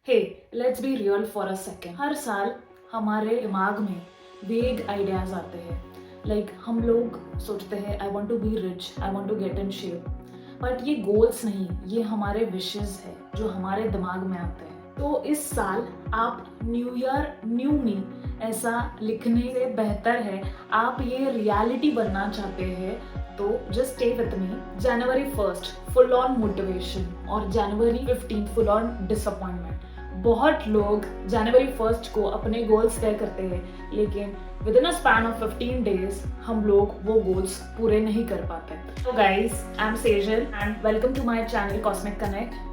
Hey let's be real for a second. हर साल हमारे दिमाग में वेग आइडियाज आते हैं। हम लोग सोचते हैं I want to be rich, I want to get in shape, but ये गोल्स नहीं, ये हमारे विशेस है जो हमारे दिमाग में आते हैं। तो इस साल आप न्यू ईयर न्यू मी ऐसा लिखने से बेहतर है आप ये रियलिटी बनना चाहते हैं तो just stay with me. January 1 full on motivation और जनवरी 15 फुल ऑन डिसअपॉइंटमेंट। बहुत लोग जनवरी 1 को अपने गोल्स तय करते हैं लेकिन within a span of 15 days हम लोग वो गोल्स पूरे नहीं कर पाते। तो guys, I am Sejal and welcome to my channel Cosmic Connect.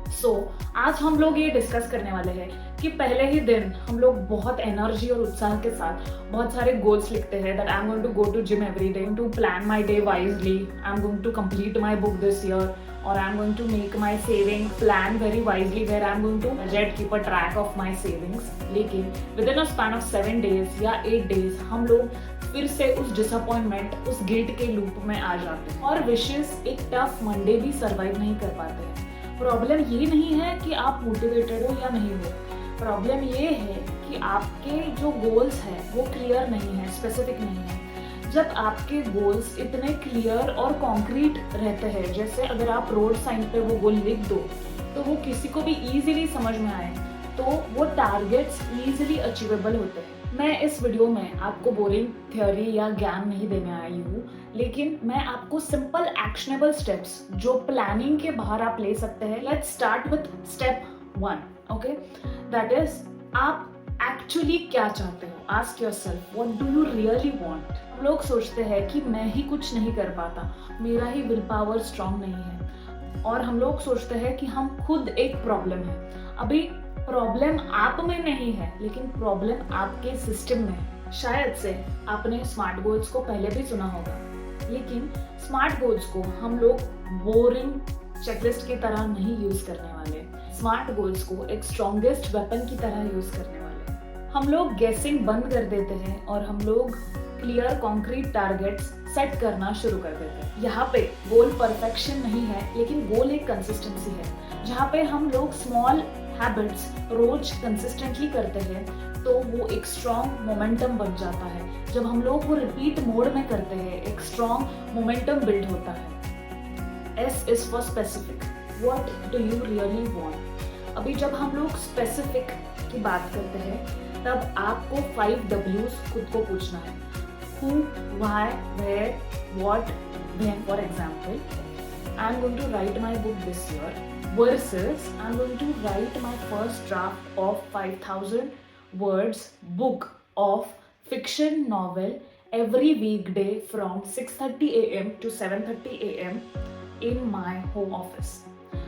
आज हम लोग ये डिस्कस करने वाले हैं कि पहले ही दिन हम लोग बहुत एनर्जी और उत्साह के साथ बहुत सारे गोल्स लिखते हैं that I am going to go to gym every day, to plan my day wisely, I am going to complete my book this year, or I'm going to make my saving plan very wisely where I'm going to budget, keep a track of my savings. लेकिन within a span of 7 days या 8 days हम लोग फिर से उस disappointment, उस guilt के loop में आ जाते हैं और विशेस एक टफ मंडे भी सर्वाइव नहीं कर पाते हैं। प्रॉब्लम ये नहीं है कि आप मोटिवेटेड हो या नहीं हो, प्रॉब्लम ये है कि आपके जो गोल्स हैं वो क्लियर नहीं है, स्पेसिफिक नहीं है। जब आपके गोल्स इतने क्लियर और कॉन्क्रीट रहते हैं, जैसे अगर आप रोड साइन पे वो गोल लिख दो तो वो किसी को भी इजीली समझ में आए तो वो टारगेट्स इजीली अचीवेबल होते हैं। मैं इस वीडियो में आपको बोरिंग थ्योरी या ज्ञान नहीं देने आई हूँ, लेकिन मैं आपको सिंपल एक्शनेबल स्टेप्स जो प्लानिंग के बाहर आप ले सकते हैं। Let's start with step 1, okay, that is आप एक्चुअली क्या चाहते हो। Ask yourself what do you really want. हम लोग सोचते हैं कि मैं ही कुछ नहीं कर पाता, मेरा ही विल पावर स्ट्रांग नहीं है, और हम लोग सोचते हैं कि हम खुद एक प्रॉब्लम है। अभी प्रॉब्लम आप में नहीं है लेकिन प्रॉब्लम आपके सिस्टम में है। शायद से आपने स्मार्ट गोल्स को पहले भी सुना होगा, लेकिन स्मार्ट गोल्स को हम लोग बोरिंग चेकलिस्ट की तरह नहीं यूज करने वाले। स्मार्ट गोल्स को एक स्ट्रॉन्गेस्ट वेपन की तरह यूज करने वाले। हम लोग गैसिंग बंद कर देते हैं और हम लोग क्लियर कॉन्क्रीट टारगेट्स सेट करना शुरू कर देते हैं। यहाँ पे गोल परफेक्शन नहीं है लेकिन गोल एक कंसिस्टेंसी है। जहाँ पे हम लोग स्मॉल हैबिट्स रोज कंसिस्टेंटली करते हैं तो वो एक स्ट्रॉन्ग मोमेंटम बन जाता है। जब हम लोग वो रिपीट मोड में करते हैं एक स्ट्रॉन्ग मोमेंटम बिल्ड होता है। S is for specific. What do you really want? अभी जब हम लोग स्पेसिफिक की बात करते हैं तब आपको 5 W's खुद को पूछना है। Who, why, where, what, when. For example, I'm going to write my book this year versus I'm going to write my first draft of 5,000 words book of fiction novel every weekday from 6:30 a.m. to 7:30 a.m. in my home office.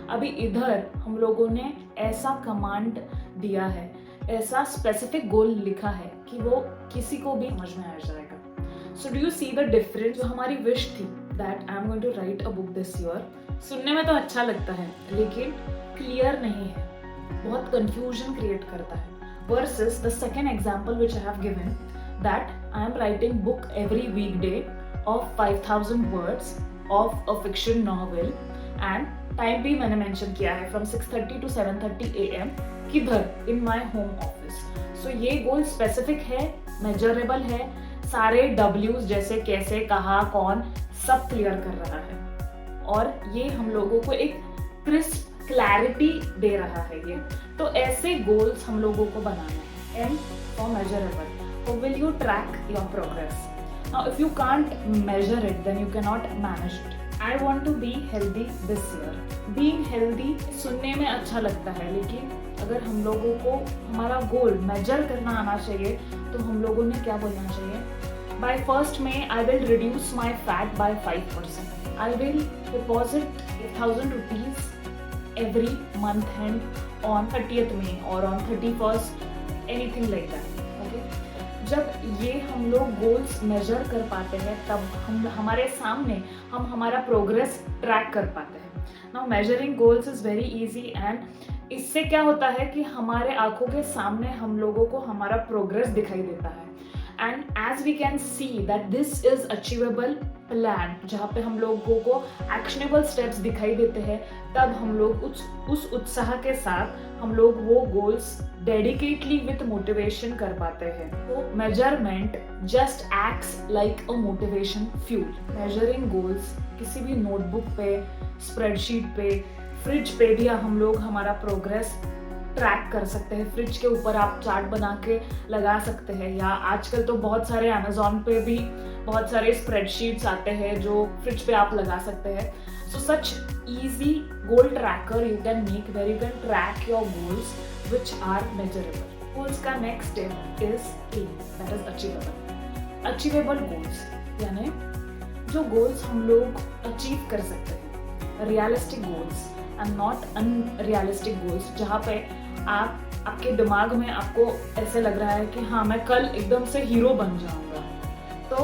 अभी इधर हम लोगों ने ऐसा command दिया है, ऐसा specific goal लिखा है कि वो किसी को भी समझ में आ जाएगा। So do you see the difference? जो हमारी विश थी that I am going to write a book this year, सुनने में तो अच्छा लगता है लेकिन क्लियर नहीं है, बहुत कंफ्यूजन क्रिएट करता है। Versus the second example which I have given that I am writing book every weekday of 5,000 words of a fiction novel and time भी मैंने मेंशन किया है फ्रॉम 6:30 to 7:30 a.m. किधर? In my home office. So ये goal specific है, measurable है, सारे W's जैसे कैसे, कहाँ, कौन, सब क्लियर कर रहा है और ये हम लोगों को एक क्रिस्प क्लैरिटी दे रहा है ये। तो ऐसे गोल्स हम लोगों को बनाना है। M for measurable. So will you track your progress? Now if you can't measure it then you cannot manage it. I want to be healthy this year. Being healthy सुनने में अच्छा लगता है लेकिन अगर हम लोगों को हमारा गोल मेजर करना आना चाहिए तो हम लोगों ने क्या बोलना चाहिए? By 1st May I will reduce my fat by 5%. I will deposit 1,000 rupees every month end on 30th May or on 31st, anything like that. Okay? जब ये हम लोग गोल्स मेजर कर पाते हैं तब हम हमारे सामने हम हमारा प्रोग्रेस ट्रैक कर पाते हैं। Now measuring goals is very easy and इससे क्या होता है कि हमारे आंखों के सामने हम लोगों को हमारा प्रोग्रेस दिखाई देता है and as we can see that this is achievable plan, जहाँ पे हम लोगों को एक्शनेबल स्टेप्स दिखाई देते हैं, तब हम लोग उस उत्साह के साथ हम लोग वो गोल्स डेडिकेटली विथ मोटिवेशन कर पाते हैं। तो measurement just acts like a motivation fuel. Measuring goals किसी भी नोटबुक पे, स्प्रेडशीट पे, फ्रिज पे भी हम लोग हमारा प्रोग्रेस ट्रैक कर सकते हैं। फ्रिज के ऊपर आप चार्ट बना के लगा सकते हैं, या आजकल तो बहुत सारे अमेजोन पे भी बहुत सारे स्प्रेडशीट्स आते हैं जो फ्रिज पे आप लगा सकते हैं। So such easy goal tracker you can make where you can track your goals which are measurable. Goals का next step is M, that is achievable. Achievable goals यानी जो गोल्स हम लोग अचीव कर सकते हैं, realistic goals and not unrealistic goals, जहाँ पे आपके दिमाग में आपको ऐसे लग रहा है कि हाँ मैं कल एकदम से हीरो बन जाऊंगा। तो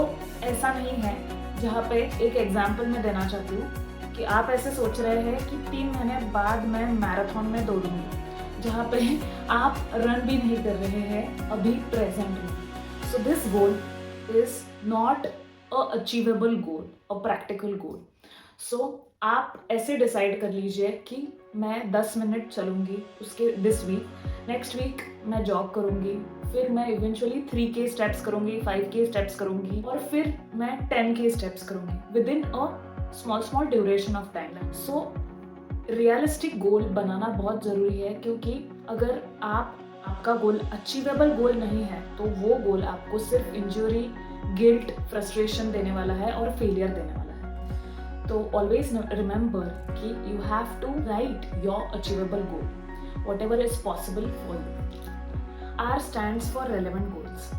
ऐसा नहीं है। जहाँ पे एक एग्जाम्पल मैं देना चाहती हूँ कि आप ऐसे सोच रहे हैं कि 3 महीने बाद मैं मैराथन में दौड़ूंगी, जहाँ पे आप रन भी नहीं कर रहे हैं अभी प्रेजेंट में। So this goal is not a achievable goal, a practical goal. सो आप ऐसे डिसाइड कर लीजिए कि मैं 10 मिनट चलूँगी उसके दिस वीक, नेक्स्ट वीक मैं जॉग करूँगी, फिर मैं इवेंचुअली 3K स्टेप्स करूँगी, 5K स्टेप्स करूँगी, और फिर मैं 10K स्टेप्स करूँगी within a small duration of time. So realistic goal बनाना बहुत ज़रूरी है, क्योंकि अगर आपका गोल अचीवेबल गोल नहीं है तो वो गोल आपको सिर्फ इंजरी, गिल्ट, फ्रस्ट्रेशन देने वाला है और फेलियर देने वाला है। तो ऑलवेज रिमेंबर कि you have to write your achievable goal, whatever is possible for you. R stands for relevant goals.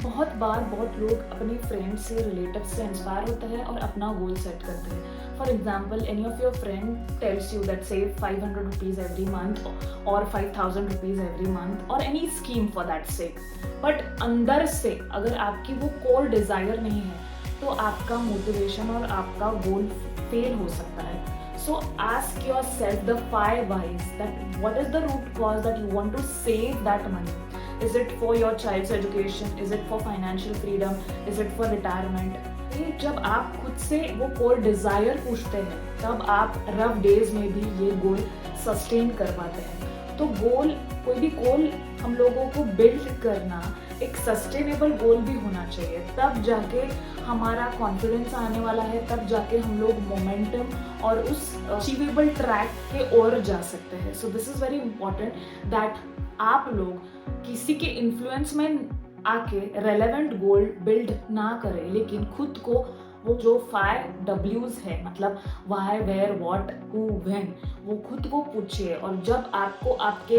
बहुत बार बहुत लोग अपने फ्रेंड से, रिलेटिव से इंस्पायर होते हैं और अपना गोल सेट करते हैं। For example, any of your friend tells you that save 500 rupees every month और 5000 रुपीज एवरी मंथ और any scheme for that sake, but अंदर से अगर आपकी वो कोर डिजायर नहीं है तो आपका मोटिवेशन और आपका गोल फेल हो सकता है। सो ask yourself the 5 whys, that what is the root cause that you want to save that money. Is it for your child's education? Is it for financial freedom? Is it for retirement? जब आप खुद से वो core Dzire पूछते हैं तब आप rough days में भी ये गोल सस्टेन कर पाते हैं। तो गोल, कोई भी गोल हम लोगों को बिल्ड करना एक सस्टेनेबल गोल भी होना चाहिए, तब जाके हमारा कॉन्फिडेंस आने वाला है, तब जाके हम लोग मोमेंटम और उस अचीवेबल ट्रैक के ओर जा सकते हैं। So this is very important that आप लोग किसी के इन्फ्लुएंस में आके रेलेवेंट गोल बिल्ड ना करें, लेकिन खुद को वो जो 5 W's है, मतलब why, where, what, who, when, वो खुद को पूछिए। और जब आपको आपके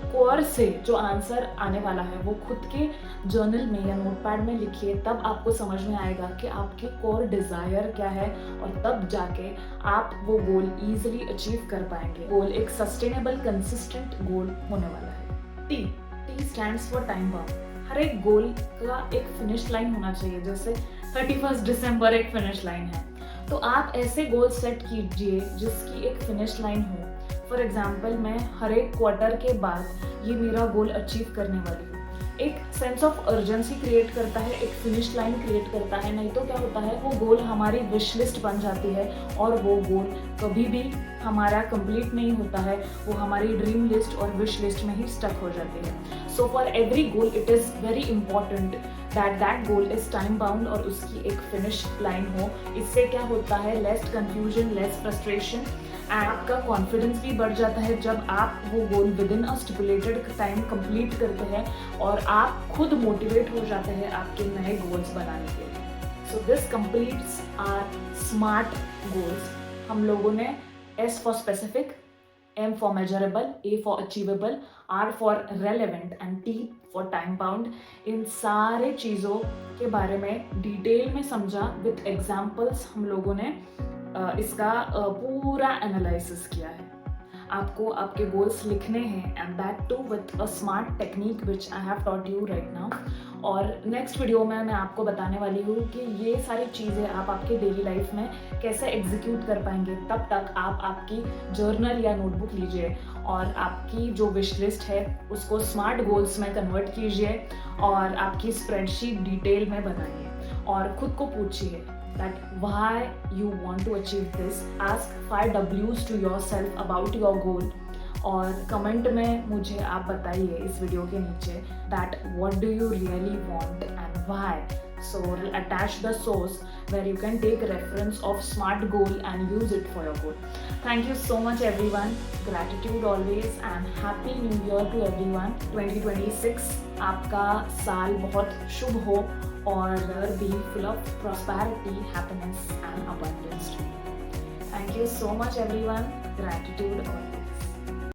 कोर से जो आंसर आने वाला है वो खुद के जर्नल में या नोटपैड में लिखिए, तब आपको समझ में आएगा कि आपकी कोर डिजायर क्या है, और तब जाके आप वो गोल इजीली अचीव कर पाएंगे। गोल एक सस्टेनेबल, कंसिस्टेंट गोल होने वाला है। T stands for time bound. हर एक गोल का एक फिनिश लाइन होना चाहिए, जैसे 31 दिसंबर एक फिनिश लाइन है, तो आप ऐसे गोल सेट कीजिए जिसकी एक फिनिश लाइन हो। फॉर एग्जाम्पल, मैं हर एक क्वार्टर के बाद ये मेरा गोल अचीव करने वाली हूँ। एक सेंस ऑफ अर्जेंसी क्रिएट करता है, एक फिनिश लाइन क्रिएट करता है। नहीं तो क्या होता है, वो गोल हमारी विश लिस्ट बन जाती है और वो गोल कभी भी हमारा कंप्लीट नहीं होता है, वो हमारी ड्रीम लिस्ट और विश लिस्ट में ही स्टक हो जाती है। So for every goal it is very important that goal is time bound और उसकी एक फिनिश लाइन हो। इससे क्या होता है, less confusion, less frustration, and आपका कॉन्फिडेंस भी बढ़ जाता है जब आप वो goal with in a stipulated time complete करते हैं और आप खुद मोटिवेट हो जाते हैं आपके नए गोल्स बनाने के लिए। So this completes our smart goals. हम लोगों ने S for specific, M for measurable, A for achievable, R for relevant and T for time bound, इन सारे चीज़ों के बारे में डिटेल में समझा। विथ एग्जाम्पल्स हम लोगों ने इसका पूरा एनालिसिस किया है। आपको आपके गोल्स लिखने हैं, and that too with a smart technique which I have taught you right now. और नेक्स्ट वीडियो में मैं आपको बताने वाली हूँ कि ये सारी चीज़ें आप आपके डेली लाइफ में कैसे एग्जीक्यूट कर पाएंगे। तब तक आप आपकी जर्नल या नोटबुक लीजिए और आपकी जो विश लिस्ट है उसको स्मार्ट गोल्स में कन्वर्ट कीजिए और आपकी स्प्रेडशीट डिटेल में बनाइए और खुद को पूछिए that why you want to achieve this. Ask 5 W's to yourself about your goal. और कमेंट में मुझे आप बताइए इस वीडियो के नीचे that what do you really want and why. So attach the source where you can take reference of SMART goal and use it for your goal. Thank you so much everyone. Gratitude always and happy new year to everyone. 2026 आपका साल बहुत शुभ हो और be full of prosperity, happiness and abundance. Thank you so much everyone. Gratitude always.